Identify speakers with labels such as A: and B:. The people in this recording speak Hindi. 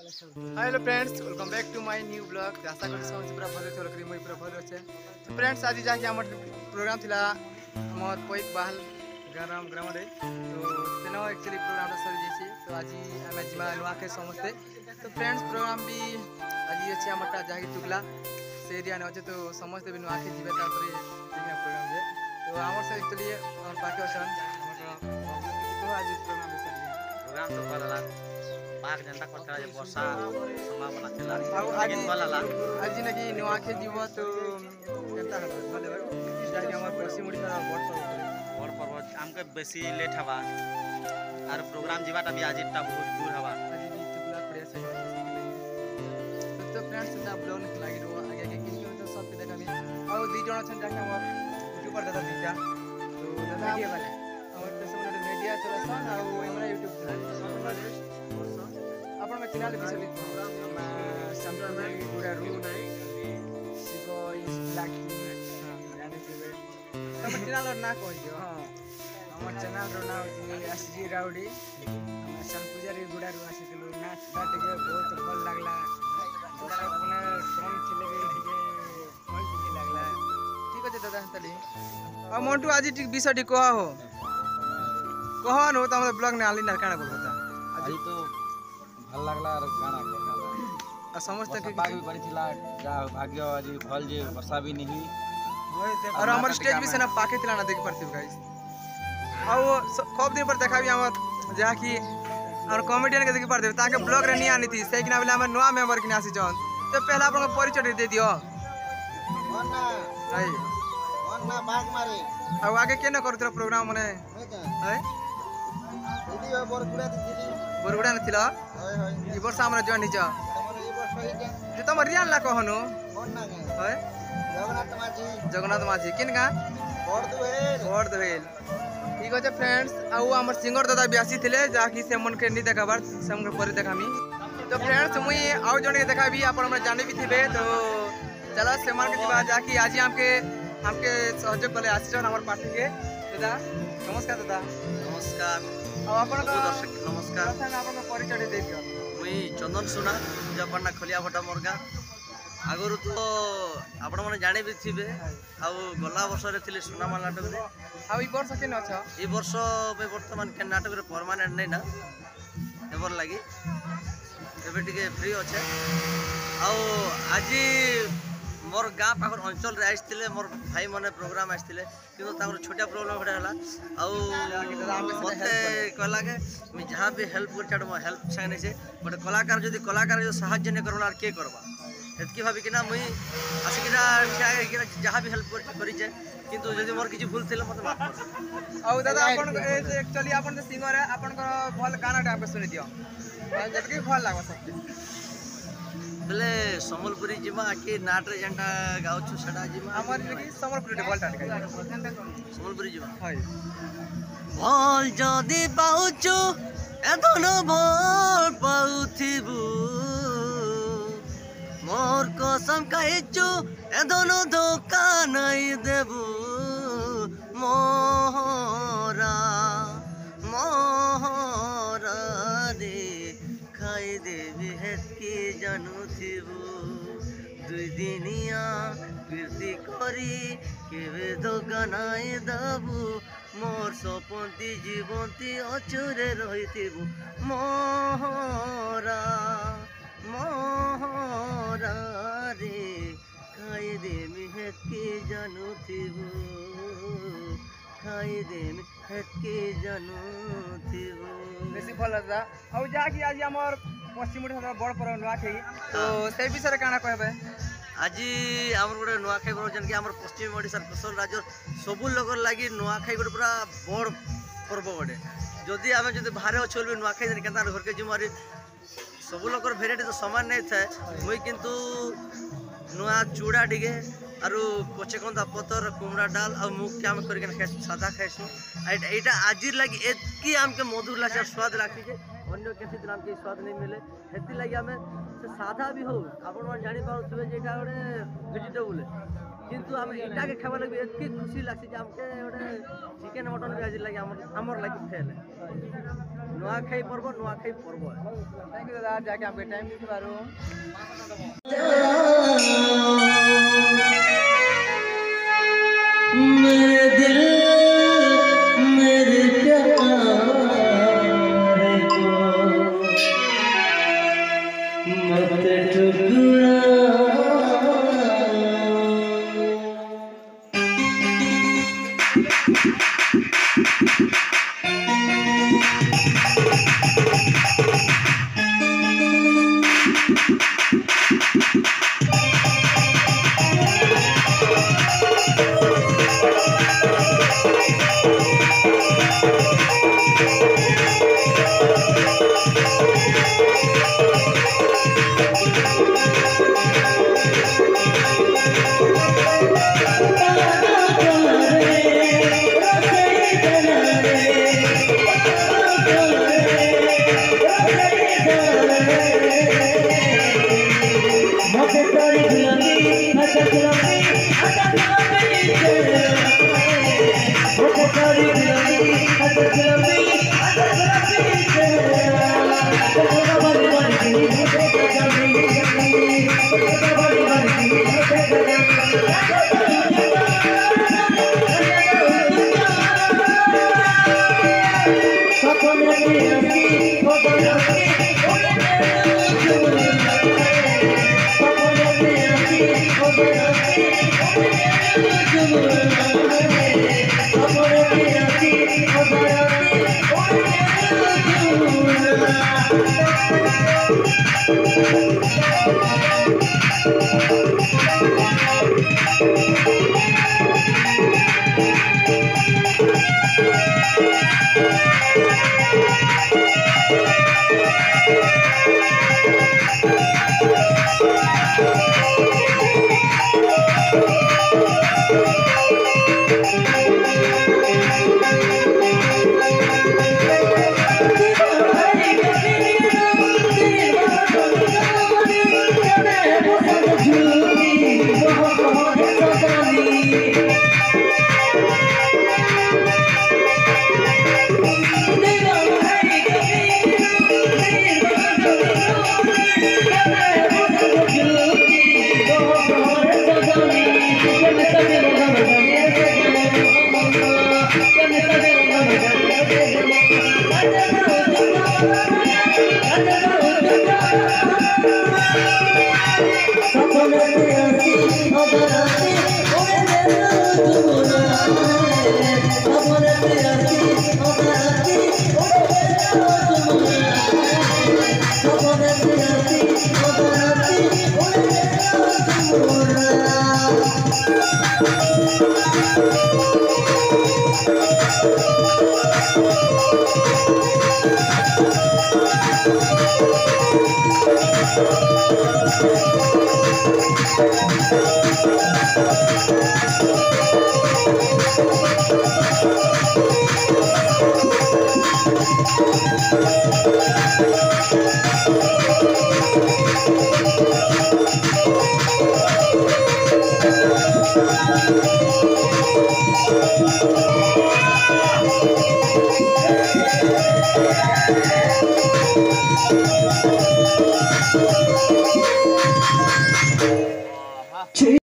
A: Hello friends, welcome back to my new blog. आशा करी समस्त पूरा भले थोड़ा करी मुई पूरा भले अच्छे। तो फ्रेंड्स, आज जाके हमर प्रोग्राम थिला हमर पोइक बाहल ग्राम रे। तो तेनो एक्चुअली प्रोग्राम सरी जेसी। तो आज हमें जिमा नुआ के समस्ते। तो फ्रेंड्स, प्रोग्राम भी आज अछि हमरटा जाही तुगला से एरिया ने अछि। तो समस्त भी नुआ के जिबे तापरे जिना प्रोग्राम जे। तो हमर से एक्चुअली हमर पाके असन हमर तो आज प्रोग्राम
B: प्रोग्राम तो भल पाक जनता करता है वर्षा संभावना थिला
A: आज
B: लेकिन भल हला
A: आज नकी नुआखे जीव तो केता हला भले जाके हमर पश्चिम ओडिसा
B: बड़ पर्व हमके बेसी लेट हवा और प्रोग्राम जीवाटा भी आज इतना बहुत दूर हवा
A: आज भी तुगला पड़े से तो फ्रेंड्स दा ब्लॉग लागी रो आगे के किन तो सब के देखा भी और दी जण छन जाके हमर यूट्यूबर दादा दीटा तो दादा मीडिया वाले और तो सब मीडिया चलासन और हमरा यूट्यूब चैनल अपन में चैनल भी चली समझ पूरा रू नहीं सिको इज ब्लैक जाने के तब चैनल ना कहियो हां हमर चैनल रो नाम छी एसजी राउडी सन पूजारी गुडारू आसीथिलु नाच टिके बहुत भल लागला अपने कौन चले गए टिके भल टिके लागला ठीक আছে दादा तली आ मोंटू आज ठीक विषय कह हो कह न त हमर ब्लॉग ने आली ना काना बोलता
B: आज तो भल लागला और गाना
A: आ समस्त के
B: पाग भी पड़ी थिला जा भाग्य आज फल जे वर्षा भी नहीं
A: और हमर स्टेज भी से ना पाके थिला ना देख परती गाइस आ खूब दिन पर देखाबी हमर जा कि और कॉमेडियन के देख परते ताके ब्लॉग रे नहीं आनी थी से कि ना बोले हमर नवा मेंबर कि नासी जन तो पहला अपन परिचय दे दियो
C: वन्ना
A: हाय
C: वन्ना बाग मारे
A: आ आगे केना करत प्रोग्राम मने है
C: दीदी बरगुड़ा दीदी
A: बरगुड़ा न थिला
C: होय होय
A: ई वर्ष हमरा जॉइन हिज
C: तमर ई वर्ष होई के
A: जे तमर रियान ला कहनो
C: वन्ना के
A: है जगन्नाथ माझी किन गा बड़ दुहेल ठीक আছে फ्रेंड्स आउ हमर सिंगर दादा भी आसी थिले जाकी से मन के नहीं देखाबार से मन पर देखामी तो फ्रेंड्स मुई आउ जण के देखाबी अपन हमरा जाने भी थिबे तो चला से मान के दिबा जाकी आज हमके सहयोग कले आसीजन हमर पार्टी के दादा नमस्कार दादा
B: नमस्कार
A: अब अपन
B: दर्शक नमस्कार
A: प्रथम अपन परिचय दे दियो
B: मुई चंदन सुना जपन्ना खलिया भटा मोरगा आगरु तो आपण माने जाने भी थिबे आ गला वर्ष रे थिले सुनामा नाटक रे
A: आ ई वर्ष केन अछ
B: ई वर्ष पे वर्तमान के नाटक रे परमानेंट नै ना एबर लागी एबे टिके फ्री अछे आ आज मोर गाँ पाखर अंचल रे आइथिले मोर भाई माने प्रोग्राम आइथिले किंतु ताकर छोटा प्रॉब्लम होडा हला आ मते कहला के मी जहां भी हेल्प कर चाडो हेल्प संगे से बट कलाकार जदी कलाकार जो सहायता नै करला के करबा एतकी भाबी कि ना मुई आसिकिना जहाँ भी हेल्प करी किंतु जदि मोर किछि भूल थिले मते माफ कर
A: औ दादा अपन एक्चुअली अपन जे सिंगर है अपन को भल गाना टाइप सुनि दियो जतकी भल लागबा सब
B: बोले सम्बलपुरी जिमा कि नाट रे जेंटा गाउछु सेडा जिमा
A: हमर कि समरपुरी भल टाट गाय
B: सम्बलपुरी जिमा
A: हाय
B: भल जदि पाउछु एधन भल पाउथिबु मोर कसम कहचु एधन धोखा नहीं देबु मोहरा मोहरा रे खाई देबी हेतकी जानू थिबु दुई दिनिया कीर्ति करी केवे धोखा नहीं देबु मोर सपंती जीवंती अचुरे रहिथिबु मोहरा मोहरा रे खाई देमी हेतकी जानू थिबु खाई देमी हेतकी जानू थिबु
A: बेसी भल दादा औ जा कि आज हमर पश्चिम ओडिसा बड़ परव नुआ खई तो से विषय काना कहबे
B: आज आमर गोटे नुआखाई पर्व जेनकि आमर पश्चिम ओडिसा कोसल राज्य सबु लोकर लागि नुआखाई गोटे पूरा बड़ पर्व गोटे जदि आमे जदि बाहर अछल भी नुआखाई दिन केता घर के जिमारी सब लोकर भेराइटी तो समान नहीं था मुई किंतु नुआ चूड़ा टिके आरु कचे कंदा पतर कुमड़ा डाल आ मुख के हम करके खाइसु सादा खाइसु एटा आज लगी एतकी हमके मधुर लागे स्वाद लागे जे अन्य केसी दिन हमके स्वाद नहीं मिले हेती लगी हमें से सादा भी हो आपण मन जानि पाउथबे जे एटा गोटे वेजिटेबल কিন্তু আমি এটাকে খাবার লাগবে এতকি খুশি লাগছে যে আমাকে গোটে চিকেন মটন ବି ଆଜି ଲାଗି আমার লাগি ফেল ନୂଆଖାଇ ପର୍ବ
A: थैंक यू दादा जाके आपके टाइम ଦେଇଥିବାରୁ
B: मेरे दिल मेरे प्यार को मत ठुकरा